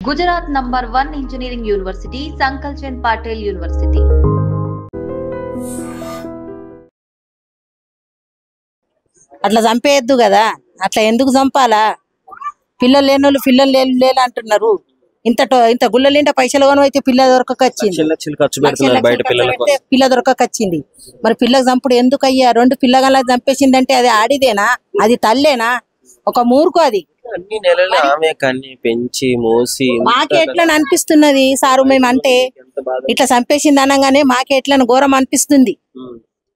Gujarat number 1 engineering university Sankalchand Patil university. అట్లా చంపేయద్దు కదా, అట్లా ఎందుకు చంపాలా? పిల్లలు లేనోళ్ళు పిల్లలు లేలు అంటున్నారు. ఇంత గుళ్ళలింట పైసలు కొను అయితే పిల్ల దొరకకొచ్చింది, పిల్ల దొరకకొచ్చింది. మరి పిల్లకి చంపుడు ఎందుకు అయ్యా? 2 పిల్లగాళ్ళకి చంపేసిందంటే అది ఆడిదేనా? అది తల్లేనా? ఒక మూర్ఖు అది. మాకే ఎట్లా అనిపిస్తున్నది సారు, మేము అంటే ఇట్లా చంపేసింది అనగానే మాకే ఎట్లా ఘోరం అనిపిస్తుంది.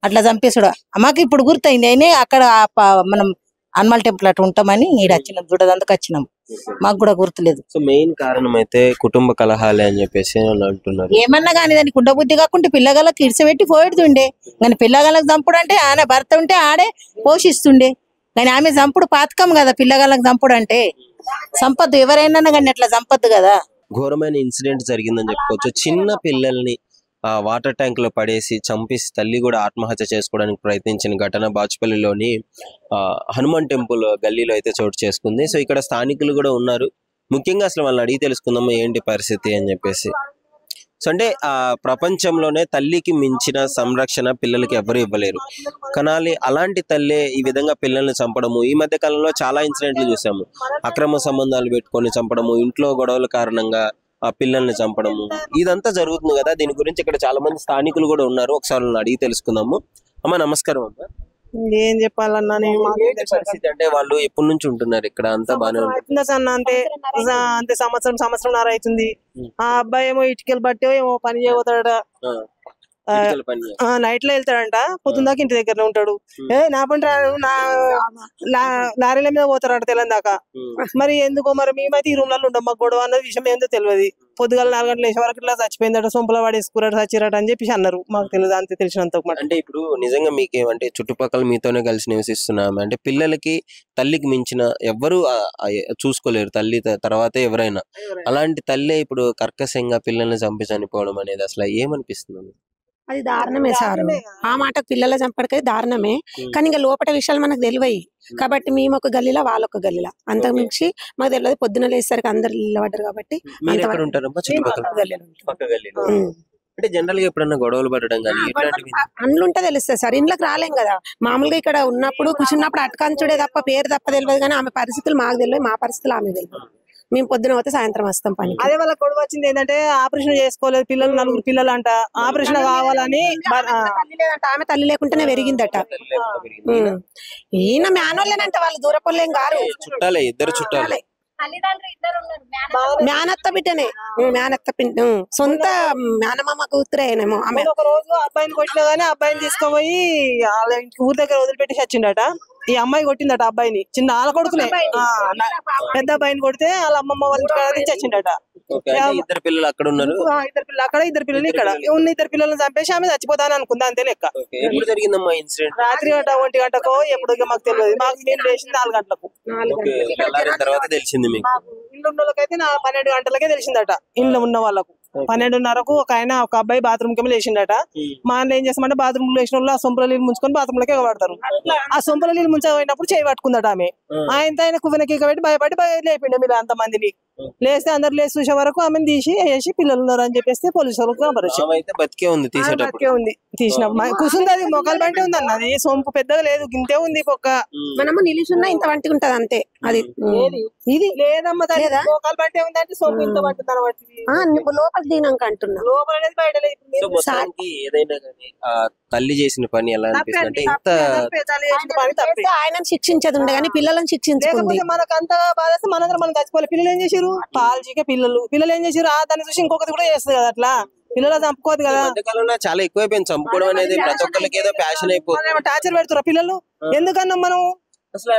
అట్లా చంపేసాడు. మాకు ఇప్పుడు గుర్తయింది. అయినా అక్కడ మనం హనుమాన్ టెంపుల్ అటు ఉంటామని ఈడ వచ్చినాం, చూడదందుకు వచ్చినాం. మాకు కూడా గుర్తులేదు. మెయిన్ కారణం అయితే కుటుంబ కలహాలే అని చెప్పేసి అంటున్నారు. ఏమన్నా కానీ దానికి ఉండబుద్ధి కాకుండా పిల్లగాళ్ళకి ఇడిసబెట్టి పోయిడుతుండే. కానీ పిల్లగాళ్ళకి చంపుడు అంటే ఆయన భర్త ఉంటే ఆడే పోషిస్తుండే. కానీ ఆమె చంపుడు పాతకం కదా, పిల్లగాళ్ళకి చంపుడు అంటే. సంపద్దు ఎవరైనా కానీ అట్లా సంపద్దు కదా. ఘోరమైన ఇన్సిడెంట్ జరిగిందని చెప్పుకోవచ్చు. చిన్న పిల్లల్ని వాటర్ ట్యాంక్ లో పడేసి చంపేసి తల్లి కూడా ఆత్మహత్య చేసుకోవడానికి ప్రయత్నించిన ఘటన బాచుపల్లిలోని హనుమాన్ టెంపుల్ గల్లీలో అయితే చోటు చేసుకుంది. సో ఇక్కడ స్థానికులు కూడా ఉన్నారు. ముఖ్యంగా అసలు వాళ్ళని అడిగి తెలుసుకుందాము ఏంటి పరిస్థితి అని చెప్పేసి. సో అంటే ప్రపంచంలోనే తల్లికి మించిన సంరక్షణ పిల్లలకి ఎవరు ఇవ్వలేరు. కనాలి అలాంటి తల్లే ఈ విధంగా పిల్లల్ని చంపడము. ఈ మధ్య కాలంలో చాలా ఇన్సిడెంట్లు చూసాము. అక్రమ సంబంధాలు పెట్టుకొని చంపడము, ఇంట్లో గొడవల కారణంగా ఆ పిల్లల్ని చంపడము, ఇదంతా జరుగుతుంది కదా. దీని గురించి ఇక్కడ చాలా మంది స్థానికులు కూడా ఉన్నారు. ఒకసారి అడిగి తెలుసుకుందాము. అమ్మ నమస్కారం. అమ్మ ఏం చెప్పాలన్నా, పరిస్థితి అంటే వాళ్ళు ఎప్పటి నుంచి ఉంటున్నారు ఇక్కడ? అంతా బాగానే అన్న, అంతే సంవత్సరం అవుతుంది. ఆ అబ్బాయి ఏమో ఇటుకలు బట్టి ఏమో పని చేయబోతాడట. నైట్ లో వెళ్తాడంట, పొద్దున్న దాకా ఇంటి దగ్గరనే ఉంటాడు. నా పని లారీల మీద పోతారట తెల్లని దాకా. మరి ఎందుకో మరి మేమైతే ఈ రూమ్ లలో ఉంటాం. మాకు గొడవ అన్నది విషయం ఏందో తెలియదు. పొద్దుగాల 4 గంటల వేసే వరకు ఇట్లా చచ్చిపోయిందట, సొంపుల వాడేసుకురాడు చచ్చిరాట అని చెప్పేసి అన్నారు. మాకు తెలియదు, అంతే తెలిసినంత. అంటే ఇప్పుడు నిజంగా మీకేమంటే చుట్టుపక్కల మీతోనే కలిసి నివసిస్తున్నాము అంటే పిల్లలకి తల్లికి మించిన ఎవ్వరు చూసుకోలేరు, తల్లి తర్వాతే ఎవరైనా. అలాంటి తల్లే ఇప్పుడు కర్కశంగా పిల్లల్ని చంపి చనిపోవడం అనేది అసలు ఏమనిపిస్తుంది? అది దారుణమే సార్. ఆ మాటకు పిల్లల చంపడికై దారుణమే. కానీ ఇంకా లోపల విషయాలు మనకు తెలివయి కాబట్టి మేము ఒక గల్లీలో వాళ్ళొక గల్లీలో, అంతకు మించి మాకు తెలియదు. పొద్దున లేసరికి అందరు నిలబడ్డారు కాబట్టి అంటే జనరల్ గా ఎప్పుడన్నా గొడవలు పడడం కానీ అందులుంటే తెలుస్తుంది సార్. ఇంట్లోకి రాలేం కదా. మామూలుగా ఇక్కడ ఉన్నప్పుడు కూర్చున్నప్పుడు అటకంచుడే తప్ప పేరు తప్ప తెలియదు. కానీ ఆమె పరిస్థితులు మాకు తెలియదు, మా పరిస్థితులు ఆమె తెలియదు. మేము పొద్దున పోతే సాయంత్రం వస్తాం పని. అదే వాళ్ళ గొడవ వచ్చింది ఏంటంటే ఆపరేషన్ చేసుకోలేదు పిల్లలు, 4 పిల్లలు అంట. ఆపరేషన్ కావాలని ఆమె తల్లి లేకుండానే పెరిగిందట. ఈయన మేనోళ్ళేనంట, వాళ్ళు దూరపోలేం గారు, చుట్టాలే, ఇద్దరు చుట్టాలే. మేనత్త బిడ్డనే, మేనత్త సొంత మేనమామ కూతురేనేమో ఆమె. ఒక రోజు అబ్బాయిని కొట్టినా గానీ అబ్బాయిని తీసుకుపోయి వాళ్ళ ఊరి దగ్గర వదిలిపెట్టి చచ్చిండట. ఈ అమ్మాయి కొట్టిందట అబ్బాయిని, చిన్న వాళ్ళ కొడుకునే. పెద్ద అబ్బాయిని కొడితే వాళ్ళ అమ్మమ్మ వాళ్ళ ఇంటికి చచ్చిండట. ఇద్దరు పిల్లలు అక్కడ ఉన్నారు, 2 పిల్లలు అక్కడ, 2 పిల్లలు ఇక్కడ. ఉన్న 2 పిల్లలను చంపేసి ఆమె చచ్చిపోతాను అనుకుందా, అంతే లెక్క. రాత్రి 1 గంటకో ఎప్పుడు మాకు తెలియదు. మాకు నేను లేచింది 4 గంటలకు. ఇల్లు ఉన్న వాళ్ళకైతే 12 గంటలకే తెలిసిందట. ఇల్లు ఉన్న వాళ్ళకు 12:30కు ఒక అబ్బాయి బాత్రూమ్ కి లేచిండట. మా అన్న ఏం చేస్తామంటే బాత్రూమ్ లేచిన వాళ్ళు ఆ సొంపుల నీళ్ళు ముంచుకొని బాత్రూమ్ లోకి పడతారు. ఆ సొంపుల నీళ్ళు ముంచబోయినప్పుడు చేయి పట్టుకుందట ఆమె. ఆయన కువ్వెనకి పెట్టి భయపడి లేపిండే మీరు అంతమందిని. లేస్తే అందరు లేచి చూసే వరకు ఆమెను వేసి పిల్లలు ఉన్నారు అని చెప్పేసి పోలీసు వాళ్ళకి బతికే ఉంది. తీసిన కూర్చుంది, అది మొక్కలు బంటే ఉంది అన్న. అది సొంపు పెద్దగా లేదు, గింతే ఉంది పొక్క. మనము నిలిచున్నా ఇంత వంటి ఉంటది అంతే. అది ఇది లేదమ్మా, మొక్కలు బంటే ఉంది అంటే సొంపు ఇంత పట్టు లోపల దీనాక అంటున్నా, లోపల అనేది బయట లేదు. ఏదైనా తల్లి చేసిన పని ఎలా అనిపిస్తుంది అంటే ఆయనను శిక్షించేది ఉండే కానీ పిల్లలను శిక్షించుకుంది. మనకు అంత బాధ మనందరం మనం చచ్చిపోవాలి. పిల్లలు ఏం చేసారు? పాల్చీకే పిల్లలు ఏం చేసారు? దాన్ని చూసి ఇంకొకటి కూడా చేస్తుంది కదా. అట్లా పిల్లలు చంపుకోదు కదా. చాలా ఎక్కువైపోయింది చంపుకోవడం అనేది. ప్రతి ఒక్కరికి ఏదో ప్యాషన్ అయిపోతుంది. టార్చర్ పెడుతున్నారు పిల్లలు. ఎందుకన్నా మనం అసలు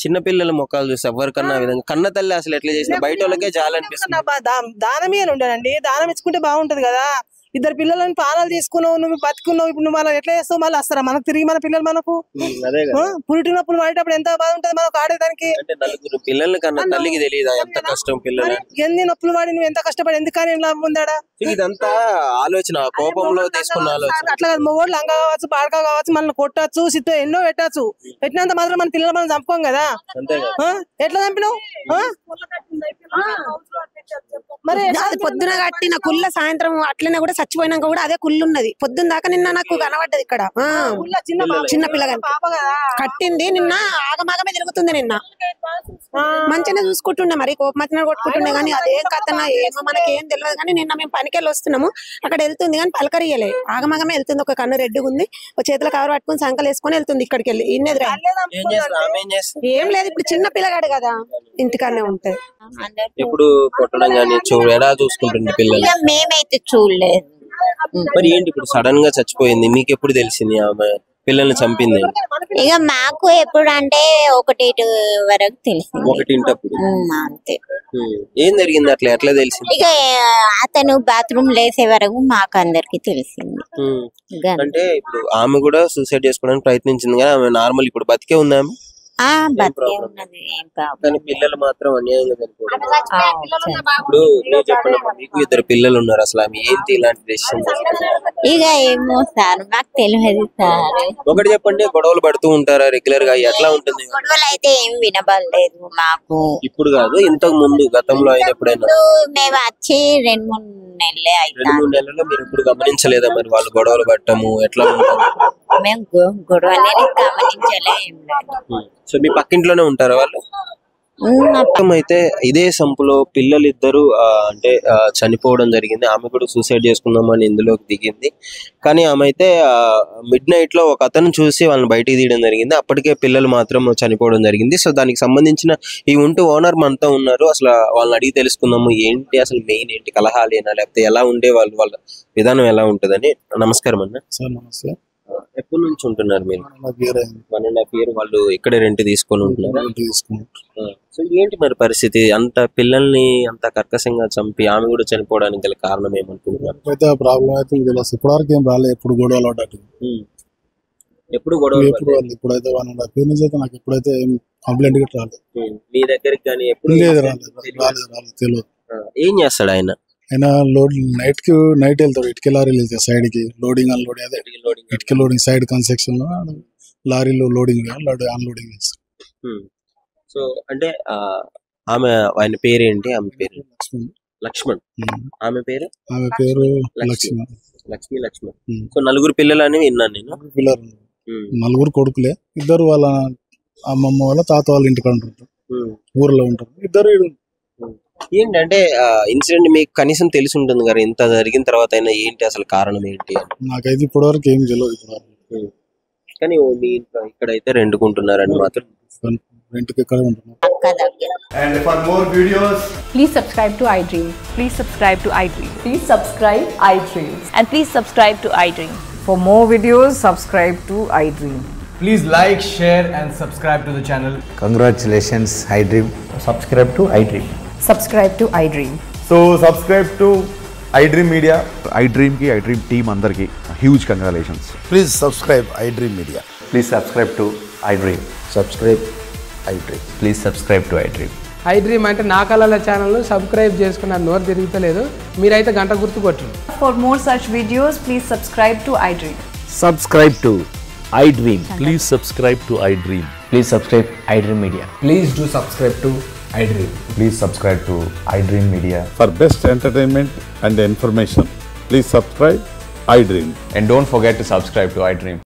చిన్న పిల్లల మొక్కలు చూసి ఎవరికన్నా విధంగా కన్న తల్లి అసలు ఎట్లా చేసిన బయట వాళ్ళకే జాలనిపిస్తుంది. దానం ఉండేనండి, దానం ఇచ్చుకుంటే బాగుంటది కదా. 2 పిల్లలని పానాలు తీసుకున్నావు, నువ్వు బతుకున్నావు. ఇప్పుడు నువ్వు మళ్ళీ ఎట్లా చేస్తావు? మళ్ళీ వస్తారా మనకు తిరిగి మన పిల్లలు? మనకు పురిటి నొప్పులు పడేటప్పుడు ఎంత బాధ ఉంటది మనకు ఆడేదానికి. పిల్లల కన్నా తల్లికి తెలియదా ఎంత కష్టం? పిల్లలు ఎన్ని నొప్పులు పడి నువ్వు ఎంత కష్టపడి ఎందుకని ఉందాడా? ఇదంతా ఆలోచన, కోపంలో తీసుకున్న ఆలోచన. అట్లా ఓడి లంగా కావచ్చు, బాడకా కావచ్చు, మనల్ని కొట్టచ్చు, సిద్ధ ఎన్నో పెట్టచ్చు. పెట్టినంత మాత్రం మన పిల్లలు మనం చంపుకోం కదా. ఎట్లా చంపినావు? మరి అది పొద్దున కట్టిన కుళ్ళ సాయంత్రం అట్లనే కూడా చచ్చిపోయినాక కూడా అదే కుళ్ళు ఉన్నది. పొద్దున్న దాకా నిన్న నాకు కనబడ్డది ఇక్కడ. చిన్న పిల్లగా కట్టింది నిన్న ఆగమాగమే తిరుగుతుంది. నిన్న మంచిగా చూసుకుంటుండే, మరి కోపమతిన కొట్టుకుంటుండే కానీ అదేం కథన ఏమో మనకేం తెలియదు. కానీ నిన్న మేము పనికెళ్ళి వస్తున్నాము, అక్కడ వెళ్తుంది కానీ పలకరియలే, ఆగమాగమే వెళ్తుంది. ఒక కన్ను రెడ్డిగా ఉంది, ఒక చేతిలో కవర్ పట్టుకుని సంకలు వేసుకొని వెళ్తుంది. ఇక్కడికి వెళ్ళి ఇన్నెదురా ఏం లేదు. ఇప్పుడు చిన్న పిల్లగాడు కదా, ఇంటికాడనే ఉంటాయి. ఎప్పుడు కొట్టడం కానీ ఎలా చూసుకుంటుంది పిల్లలు? మేమైతే చూడలేదు. మరి ఏంటి ఇప్పుడు సడన్ గా చచ్చిపోయింది, మీకు ఎప్పుడు తెలిసింది ఆమె పిల్లల్ని చంపింది? ఇక మాకు ఎప్పుడు అంటే 1 వరకు తెలిసింది. 1 అంతే. ఏం జరిగింది అట్లా ఎట్లా తెలిసింది? ఇక అతను బాత్రూమ్ లేసే వరకు మాకు అందరికి తెలిసింది. అంటే ఇప్పుడు ఆమె కూడా సూసైడ్ చేసుకోవడానికి ప్రయత్నించింది కానీ ఆమె నార్మల్ ఇప్పుడు బతికే ఉంది. ఆమె బతికే ఉన్నది, ఏం ప్రాబ్లం. కానీ పిల్లలు మాత్రం అన్యాయంగా చనిపోవడం. ఇప్పుడు నేను చెప్పినప్పుడు మీకు 2 పిల్లలు ఉన్నారు, అసలు ఆమె ఏంటి ఇలాంటి డెసిషన్? ఇక ఏమో సార్ మాకు తెలియదు సార్. ఒకటి చెప్పండి, గొడవలు పడుతూ ఉంటారా రెగ్యులర్ గా? ఎట్లా ఉంటుంది? గొడవలు అయితే ఏం వినబడలేదు మాకు. ఇప్పుడు కాదు, ఇంతకు ముందు గతంలో అయిన ఎప్పుడైనా? మేము వచ్చి 2-3 నెలలే అయితే. 2-3 నెలల్లో మీరు ఇప్పుడు గమనించలేదా మరి వాళ్ళు గొడవలు పట్టము ఎట్లా ఉంటుంది? మేము గొడవ అనేది గమనించలేదు. సో మీ పక్కింట్లోనే ఉంటారా వాళ్ళు? అయితే ఇదే సంపులో పిల్లలిద్దరు అంటే చనిపోవడం జరిగింది. ఆమె కూడా సూసైడ్ చేసుకుందామని ఇందులోకి దిగింది. కానీ ఆమె అయితే మిడ్ నైట్ లో ఒక అతను చూసి వాళ్ళని బయటికి తీయడం జరిగింది. అప్పటికే పిల్లలు మాత్రం చనిపోవడం జరిగింది. సో దానికి సంబంధించిన ఈ ఓనర్ మనతో ఉన్నారు. అసలు వాళ్ళని అడిగి తెలుసుకుందాము ఏంటి అసలు మెయిన్ ఏంటి, కలహాలేనా లేకపోతే ఎలా ఉండే వాళ్ళ విధానం ఎలా ఉంటుందని. నమస్కారం అన్న. నమస్తే. ఎప్పటి నుంచి ఉంటున్నారు మీరు? 1.5 year. వాళ్ళు ఇక్కడే రెంట్ తీసుకొని ఉంటున్నారు. సో ఏంటి మరి పరిస్థితి? అంత పిల్లల్ని అంత కర్కశంగా చంపి ఆమె కూడా చనిపోవడానికి గల కారణం ఏమనుకుంటున్నారు? అయితే ప్రాబ్లం అయితే ఇప్పటివరకు ఏం రాలేదు. ఎప్పుడు గొడవలు పడ్డట్టు ఎప్పుడు గొడవలు ఇప్పుడైతే 1.5 year నుంచి అయితే నాకు ఎప్పుడైతే ఏం కంప్లైంట్ గిట్ట రాలేదు. మీ దగ్గరికి కానీ ఎప్పుడు రాలేదు తెలియదు. ఏం చేస్తాడు ఆయన? ఆయన నైట్ వెళ్తాడు, ఇటుక లారీలు వెళ్తాయి సైడ్ కి లోడింగ్ అన్లోడింగ్. అదే ఇటుక లోడింగ్ సైడ్ కన్స్ట్రక్షన్ లో లారీలో లోడింగ్ అన్లోడింగ్ చేస్తాడు. సో అంటే ఆయన పేరేంటి? ఆమె పేరు లక్ష్మణ్. ఆమె పేరు లక్ష్మణ్. సో 4 పిల్లలు అని విన్నాను నేను. పిల్లలు 4 కొడుకులే. 2 వాళ్ళ అమ్మమ్మ వాళ్ళ తాత వాళ్ళ ఇంటికి ఉంటారు, ఊర్లో ఉంటారు. 2 ఏంటంటే ఇన్సిడెంట్ మీకు కనీసం తెలిసి ఉంటుంది కదా, ఇంత జరిగిన తర్వాత అయినా ఏంటి అసలు కారణం ఏంటి? నాకైతే ఇప్పటివరకు ఏం తెలియదు. కానీ మీ ఇక్కడైతే రెండుకుంటున్నారని మాత్రం రెంట్కి ఇక్కడ ఉంటున్నారు. And for more videos, please subscribe to iDream. Please subscribe to iDream. Please subscribe iDream. And please subscribe to iDream. For more videos, subscribe to iDream. please like, share and subscribe to the channel. Congratulations, iDream. Subscribe to iDream. Subscribe to iDream. So subscribe to iDream Media. iDream ki iDream team andarki huge congratulations. Please subscribe iDream Media. Please subscribe to iDream. Subscribe iDream. Please subscribe to iDream. iDream అంటే నా కళల channel subscribe చేసుకున్న నోరు తిరుగుతలేదు, మీరైతే గంట గుర్తు కొట్టండి. For more such videos, please subscribe to iDream. Subscribe to iDream. Please subscribe to iDream. Please subscribe iDream Media. Please do subscribe to iDream. Please subscribe to iDream Media. For best entertainment and information, please subscribe iDream. And don't forget to subscribe to iDream.